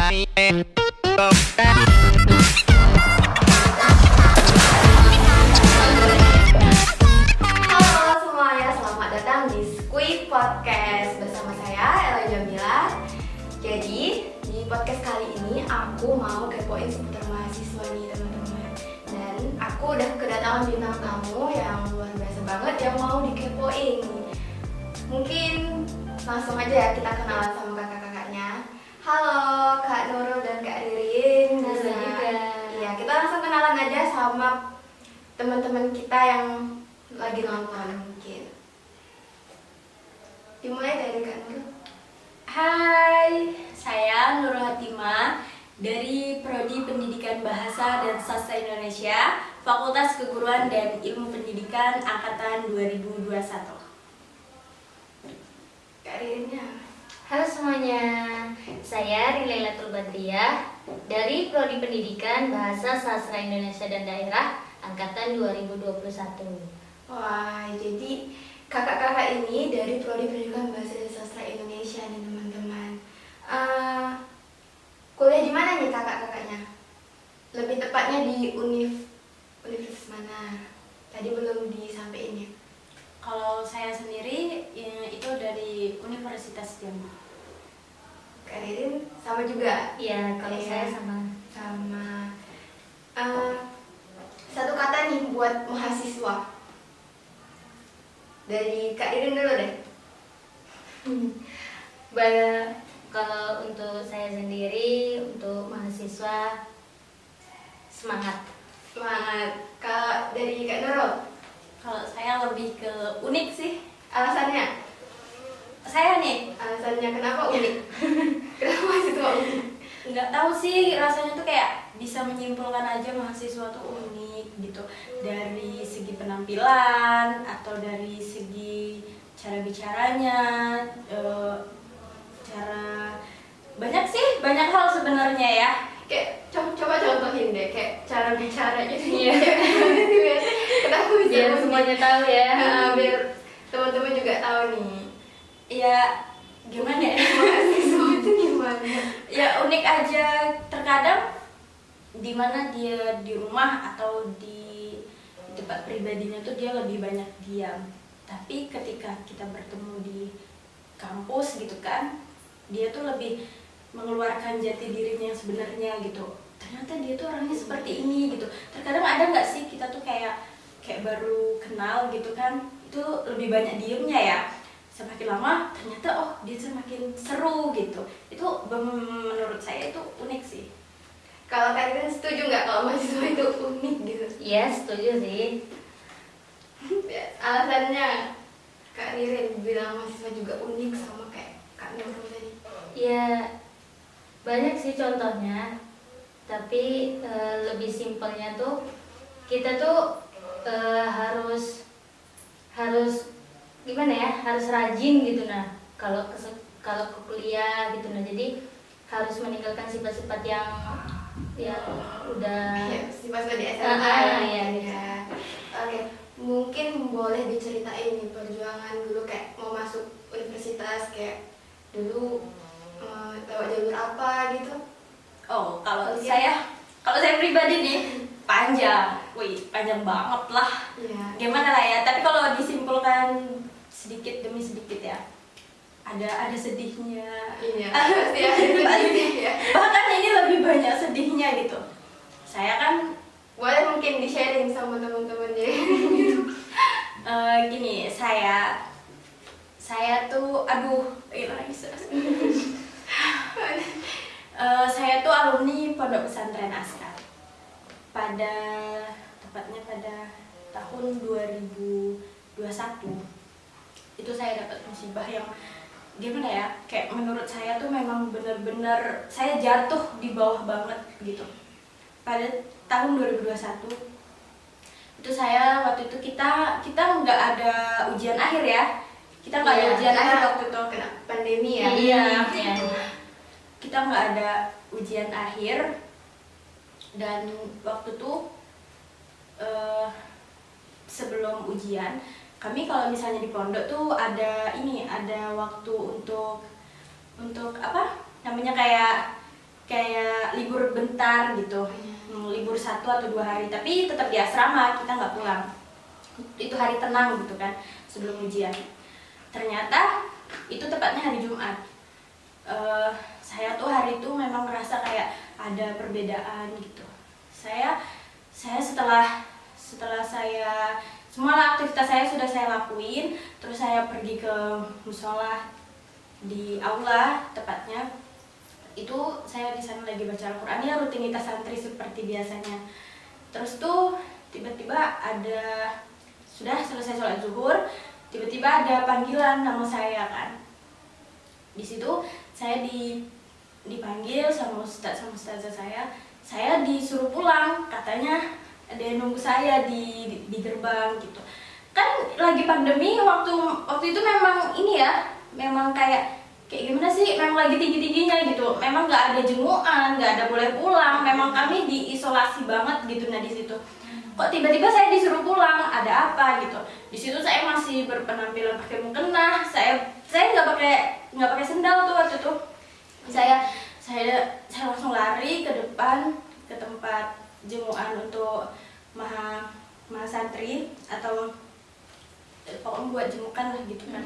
semuanya, selamat datang di Squid Podcast bersama saya Ella Jamila. Jadi di podcast kali ini aku mau kepoin seputar mahasiswa nih teman-teman. Dan aku udah kedatangan bintang tamu yang luar biasa banget yang mau dikepoin. Mungkin langsung aja ya kita kenalan sama kakak-kakaknya. Halo Kak Nurul dan Kak Ririn. Halo juga. Iya, kita langsung kenalan aja sama teman-teman kita yang lagi nonton mungkin. Dimulai dari Kak Nurul. Hai, saya Nurul Hatimah dari Prodi Pendidikan Bahasa dan Sastra Indonesia, Fakultas Keguruan dan Ilmu Pendidikan Angkatan 2021. Kak Ririnnya. Halo semuanya, saya Rilailatul Badriyah dari Prodi Pendidikan Bahasa Sastra Indonesia dan Daerah Angkatan 2021. Wah, jadi kakak-kakak ini dari Prodi Pendidikan Bahasa dan Sastra Indonesia nih teman-teman. Kuliah di mana nih kakak-kakaknya? Lebih tepatnya di universitas mana? Tadi belum disampaikan ya. Kalau saya sendiri itu dari Universitas Jambi. Kak Ririn sama juga? Iya, kalau Iya. saya sama. Satu kata nih buat mahasiswa. Dari Kak Ririn dulu deh. Kalau untuk saya sendiri, untuk mahasiswa, semangat. Semangat. Kalau dari Kak Nurul, Kalau saya lebih ke unik sih. alasannya? Saya nih Alasannya kenapa unik? Kenapa mahasiswa unik? nggak tahu sih, rasanya tuh kayak bisa menyimpulkan aja mahasiswa tuh unik gitu, dari segi penampilan atau dari segi cara bicaranya, cara banyak hal sebenarnya ya. Kayak coba contohin deh, kayak cara bicaranya Iya. Kenapa bisa Biar unik? semuanya tahu ya. Biar teman-teman juga tahu nih. Ya gimana ya? Mahasiswa itu gimana? Ya unik aja, terkadang di mana dia di rumah atau di tempat pribadinya tuh dia lebih banyak diam, tapi ketika kita bertemu di kampus gitu kan, dia tuh lebih mengeluarkan jati dirinya yang sebenarnya gitu. Ternyata dia tuh orangnya seperti ini gitu. Terkadang ada nggak sih kita tuh kayak baru kenal gitu kan, itu lebih banyak diemnya ya. Semakin lama ternyata dia semakin seru gitu. Itu menurut saya itu unik sih. Kalau kalian setuju nggak kalau mahasiswa itu unik gitu? Iya, setuju sih. Ya, alasannya Kak Ririn bilang mahasiswa juga unik sama kayak Kak Nurul tadi. Ya, banyak sih contohnya. Tapi lebih simpelnya tuh kita tuh harus gimana ya, harus rajin gitu. Nah kalau ke kuliah gitu, nah jadi harus meninggalkan sifat-sifat yang udah Sifat-sifat di SMA iya. ya. Oke, mungkin boleh diceritain nih perjuangan dulu kayak mau masuk universitas, kayak dulu lewat jalur apa gitu? Kalau saya pribadi nih panjang, panjang banget lah. Iya. Gimana lah ya, tapi kalau disimpulkan sedikit demi sedikit ya, ada sedihnya. Iya. Pasti ada ya. Bahkan ini lebih banyak sedihnya gitu. Saya kan Boleh mungkin di-sharing sama teman-temannya. gini, saya tuh saya tuh alumni Pondok Pesantren Askar. Tepatnya pada tahun 2021 itu saya dapat musibah yang gimana ya, kayak menurut saya tuh memang benar-benar saya jatuh di bawah banget gitu. Pada tahun 2021 itu saya waktu itu kita nggak ada ujian akhir ya, kita nggak ada ujian akhir waktu itu Kena pandemi ya. Iya. Kita nggak ada ujian akhir, dan waktu itu sebelum ujian kami kalau misalnya di pondok tuh ada waktu untuk apa namanya, kayak kayak libur bentar gitu, libur 1 atau 2 hari, tapi tetap di asrama, kita nggak pulang. Itu hari tenang gitu kan sebelum ujian. Ternyata itu tepatnya hari Jumat. Saya tuh hari itu memang ngerasa kayak ada perbedaan gitu. Saya setelah saya semua aktivitas saya sudah saya lakuin, terus saya pergi ke musola di aula tepatnya. Itu saya di sana lagi baca Al-Qur'an, ya rutinitas santri seperti biasanya. Terus tuh tiba-tiba ada, sudah selesai sholat zuhur, tiba-tiba ada panggilan nama saya kan. Di situ saya dipanggil sama ustadz sama ustazah saya disuruh pulang, katanya ada yang nunggu saya di gerbang gitu. Kan lagi pandemi, waktu itu memang ini ya, memang kayak gimana sih, memang lagi tinggi-tingginya gitu. Memang nggak ada jenguan, nggak ada boleh pulang, memang kami diisolasi banget gitu. Nah di situ kok tiba-tiba saya disuruh pulang, ada apa gitu. Di situ saya masih berpenampilan pakai mukena, saya nggak pakai sendal tuh waktu itu. Saya langsung lari ke depan ke tempat jenguan untuk maha santri atau pokoknya buat jengukan lah gitu kan.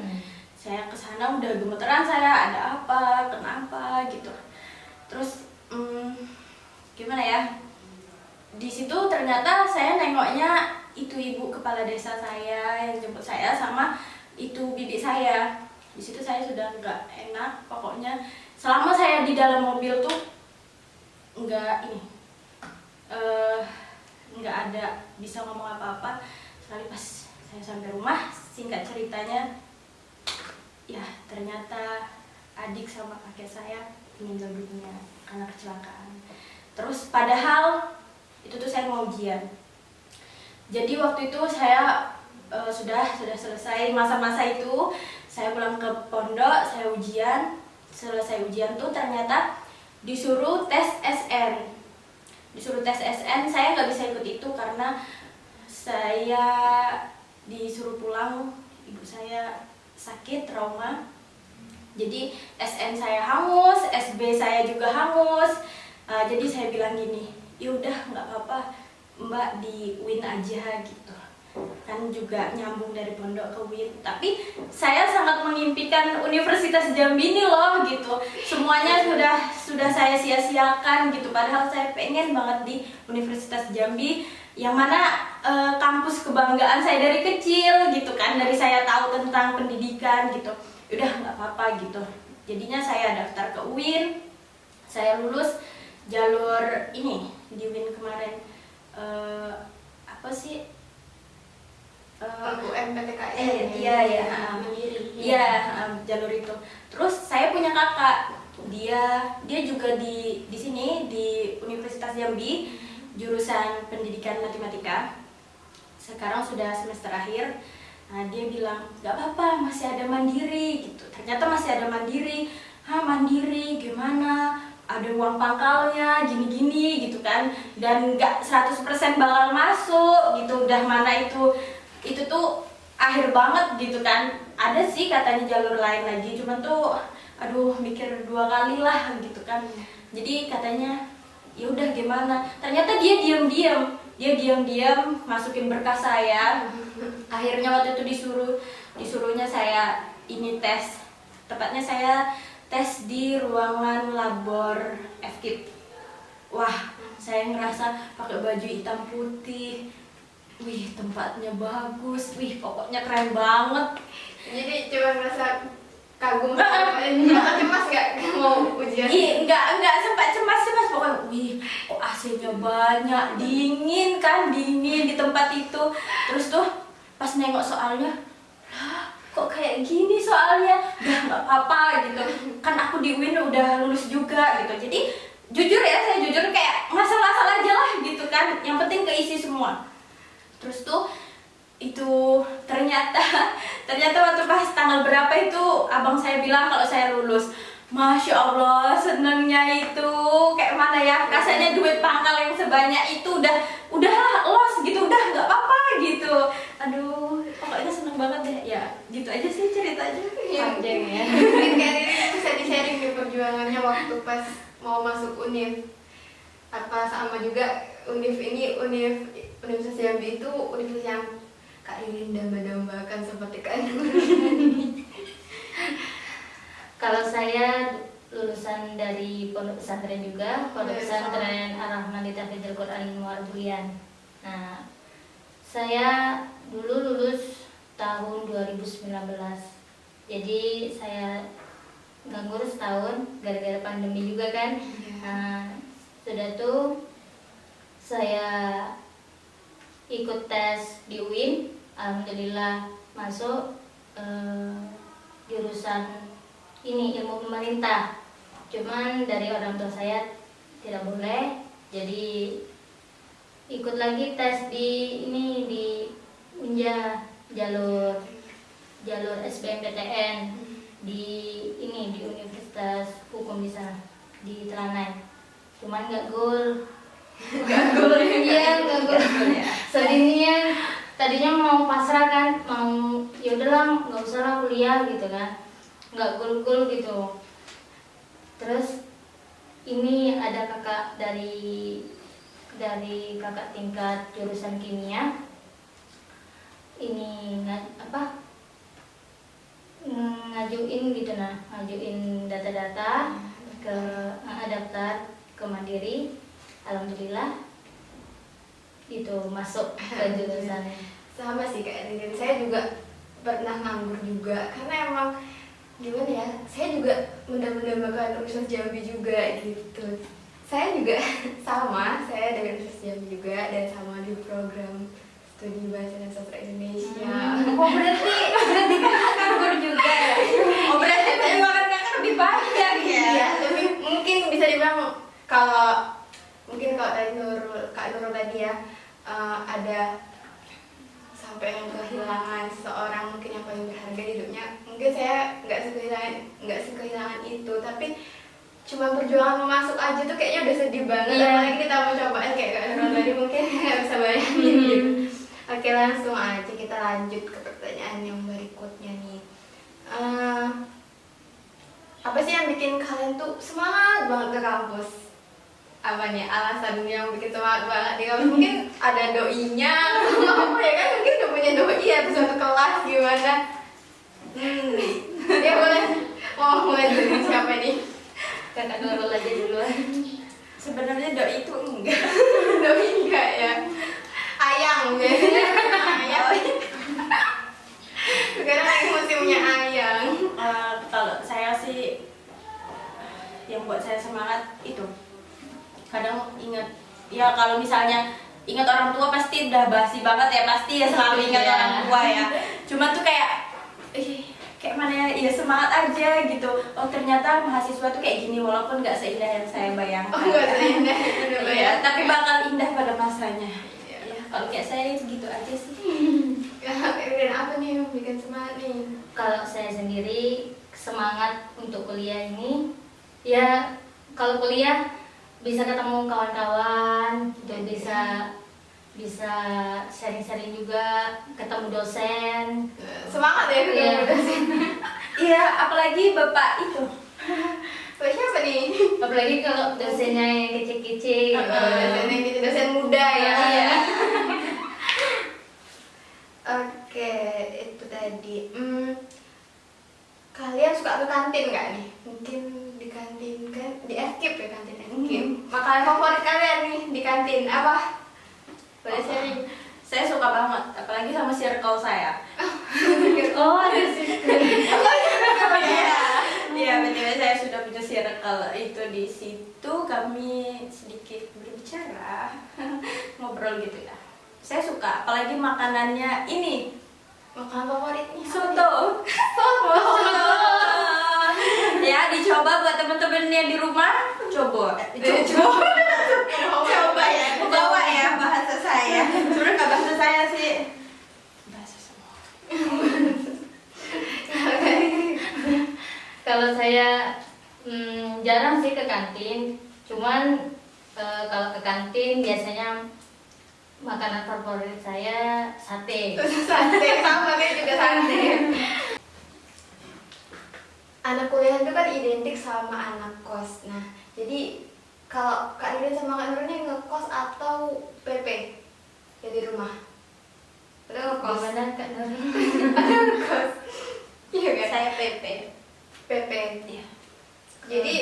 Saya kesana udah gemeteran, saya ada apa, kenapa gitu. Terus gimana ya, di situ ternyata saya nengoknya itu ibu kepala desa saya yang jemput saya sama itu bibi saya. Di situ saya sudah nggak enak, pokoknya selama saya di dalam mobil tuh nggak ada bisa ngomong apa-apa. Sekali pas saya sampai rumah, singkat ceritanya, ya ternyata adik sama kakek saya meninggal dunia karena kecelakaan. Terus padahal itu tuh saya mau ujian. Jadi waktu itu saya sudah selesai masa-masa itu, saya pulang ke pondok, saya ujian. Selesai ujian tuh ternyata disuruh tes SN. Saya nggak bisa ikut itu karena saya disuruh pulang, ibu saya sakit trauma. Jadi SN saya hangus, SB saya juga hangus. Jadi saya bilang gini, yaudah nggak apa-apa Mbak, di UIN aja gitu. Kan juga nyambung dari pondok ke UIN. Tapi saya sangat mengimpikan Universitas Jambi ini loh gitu. Semuanya sudah saya sia-siakan gitu. Padahal saya pengen banget di Universitas Jambi, yang mana kampus kebanggaan saya dari kecil gitu kan. Dari saya tahu tentang pendidikan gitu. Udah nggak apa-apa gitu. Jadinya saya daftar ke UIN. Saya lulus jalur ini di UIN kemarin. Apa sih? UMPTKI. Iya, jalur itu. Terus saya punya kakak, dia juga di sini di Universitas Jambi, jurusan pendidikan matematika. Sekarang sudah semester akhir. Nah, dia bilang nggak apa-apa, masih ada mandiri gitu. Ternyata masih ada mandiri. Mandiri gimana? Ada uang pangkalnya, gini-gini gitu kan. Dan nggak 100% bakal masuk gitu. Udah mana itu tuh akhir banget gitu kan. Ada sih katanya jalur lain lagi, cuman tuh aduh mikir 2 kali lah gitu kan. Jadi katanya ya udah gimana, ternyata dia diam-diam masukin berkas saya. Akhirnya waktu itu disuruhnya saya ini tes, tepatnya saya tes di ruangan labor FKIP. Wah, saya ngerasa pakai baju hitam putih. Wih, tempatnya bagus. Wih, pokoknya keren banget. Jadi cuma ngerasa kagum, cemas nggak mau ujian? Nggak sempat cemas pokoknya. Wih, kok AC-nya banyak, dingin di tempat itu. Terus tuh pas nengok soalnya, lah kok kayak gini soalnya. Udah nggak apa-apa gitu. Kan aku di UIN udah lulus juga gitu. Jadi saya jujur kayak ngasal-ngasal aja lah gitu kan. Yang penting keisi semua. Terus tuh itu ternyata waktu pas tanggal berapa itu abang saya bilang kalau saya lulus. Masya Allah, senengnya itu kayak mana ya, rasanya duit pangkal yang sebanyak itu udahlah los gitu, udah nggak apa-apa gitu. Aduh, pokoknya seneng banget deh. Ya gitu aja sih ceritanya. Panjang ya. Mungkin kayak ini bisa di-sharing nih perjuangannya waktu pas mau masuk univ. Apa sama juga Universitas Jambi itu universitas yang Kak Ririn damba-dambakan seperti Kak Nurul. Kalau saya lulusan dari pondok pesantren juga, pondok pesantren Ar-Rahman di Tahfidzul Quran Muarbulian. Nah, saya dulu lulus tahun 2019. Jadi saya nganggur setahun gara-gara pandemi juga kan. Nah, sudah tuh saya ikut tes di UIN, alhamdulillah masuk jurusan ini ilmu pemerintah. Cuman dari orang tua saya tidak boleh, jadi ikut lagi tes di ini di Unja, jalur SBMPTN di ini di Universitas Hukum di sana di Telanai. Cuman nggak gol. Iya, nggak gol. Tadinya mau pasrah kan, mau ya udahlah nggak usah lah kuliah gitu kan, nggak gol gitu. Terus ini ada kakak dari kakak tingkat jurusan kimia ini ngajuin gitu, ngajuin data-data ke daftar ke Mandiri, alhamdulillah itu masuk ke jurusannya. Sama sih kayak Ririn, saya juga pernah nganggur juga karena emang gimana ya, saya juga mendambakan Universitas Jambi juga gitu. Saya juga sama, saya dari Universitas Jambi juga dan sama di program studi bahasa dan sastra Indonesia. Oh berarti kan nganggur juga ya? Oh berarti perjuangan kakak lebih panjang ya? Iya, lebih mungkin bisa dibilang kalau tadi Kak Nurul tadi ya, ada sampai yang kehilangan seorang mungkin yang paling berharga di hidupnya. Mungkin saya nggak sekehilangan itu, tapi cuma perjuangan masuk aja tuh kayaknya udah sedih banget. Iya. Apalagi kita mau cobaan kayak Kak Nurul tadi, mungkin nggak bisa bayangin gitu. Oke, langsung aja kita lanjut ke pertanyaan yang berikutnya nih. Apa sih yang bikin kalian tuh semangat banget ke kampus? Apa nih alasan yang bikin semangat banget di kampus? Mungkin ada doinya atau apa ya kan? Mungkin udah punya doi atau suatu kelas gimana? Ya boleh, mau mulai dari siapa nih? Kakak Nurul aja duluan. Sebenarnya doi itu enggak. Doi enggak ya? Ayang biasanya ayang. Sekarang lagi musimnya ayang. Kalau saya sih yang buat saya semangat itu kadang ingat ya, kalau misalnya ingat orang tua pasti udah basi banget ya, pasti ya selalu ingat Iya. orang tua ya. Cuma tuh kayak kayak mana ya, semangat aja gitu. Oh ternyata mahasiswa tuh kayak gini, walaupun nggak seindah yang saya bayangkan. Oh nggak seindah itu Iya, tapi bakal indah pada masanya. Iya. Ya, kalau kayak saya gitu aja sih. Dan apa nih yang bikin semangat nih? Kalau saya sendiri semangat untuk kuliah ini ya, kalau kuliah bisa ketemu kawan-kawan, dan bisa sharing-sharing juga, ketemu dosen. Semangat ya ketemu Iya. dosen. Iya, apalagi bapak itu. Bapak siapa nih? Apalagi kalau dosennya yang kece-kece gitu. Dosen yang gitu, dosen muda ya. Iya. Oke, itu tadi. Kalian suka ke kantin nggak nih? Mungkin di kantin kan, di FKIP ya, kantin FKIP. Makanan favorit kalian nih di kantin apa? Boleh sharing. Saya suka banget, apalagi sama circle saya. Oh, ada sih. Iya, betul, saya sudah punya circle itu. Di situ kami sedikit berbicara, ngobrol gitu ya. Saya suka, apalagi makanannya ini Makanan favoritnya apa nih? soto. Soto. Ya, dicoba buat temen-temennya di rumah. Coba ya, bawa ya bahasa saya. Sebenarnya nggak bahasa saya sih, bahasa semua. Kalau saya jarang sih ke kantin, cuman kalau ke kantin biasanya makanan favorit saya sate. Sate, sama kayak juga sate. Anak kuliah itu kan identik sama anak kos. Nah, Jadi kalau Kak Ririn sama Kak Nurul ini ngekos atau PP ya di rumah? Atau ngekos? Gimana Kak Nur? Atau ngekos? Iya kan? Saya PP. PP. Iya. Jadi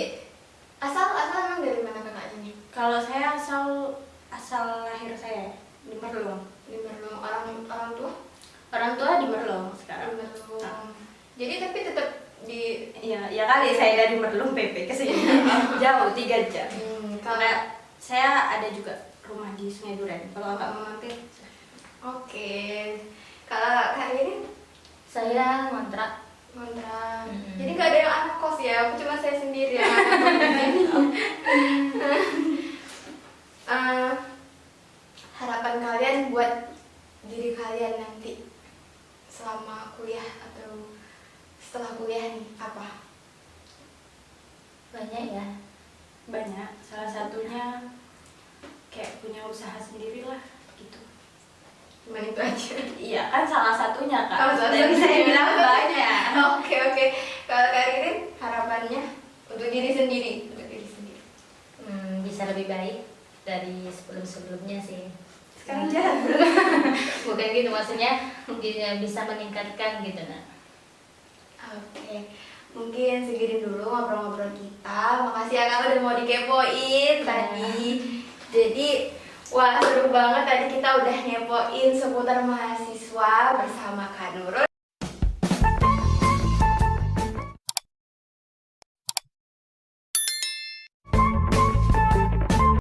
asal emang dari mana kakaknya nih? Kalau saya asal lahir saya di Merlung. Di Merlung. Orang tua? Orang tua di Merlung sekarang. Di Merlung. Jadi tapi tetap di Iya, ya kali saya dari Merlung PP ke sini. Jauh 3 jam. kalau Karena saya ada juga rumah di Sungai Duren. Kalau nggak mau mampir, oke. Kalau Kak Ririn Saya ngontrak. kontrak. Mm-mm. Jadi nggak ada yang anak kos ya, aku cuma saya sendiri yang anak kos di sini. Harapan kalian buat diri kalian nanti selama kuliah atau setelah kuliah nih apa? Banyak ya. banyak. Salah satunya kayak punya usaha sendiri lah gitu. Cuma itu aja. Iya kan salah satunya Kak. Oh, salah Tadi satunya. saya bilang banyak. Oke. Kalau Kak Ririn harapannya untuk diri sendiri, Bisa lebih baik dari sebelumnya sih. Sekarang jalan belum? Bukan gitu, maksudnya bisa meningkatkan gitu nah. Oke. Mungkin segini dulu ngobrol-ngobrol kita. Makasih ya Kak udah mau dikepoin tadi. Jadi wah seru banget tadi kita udah ngepoin seputar mahasiswa bersama Kak Nurul.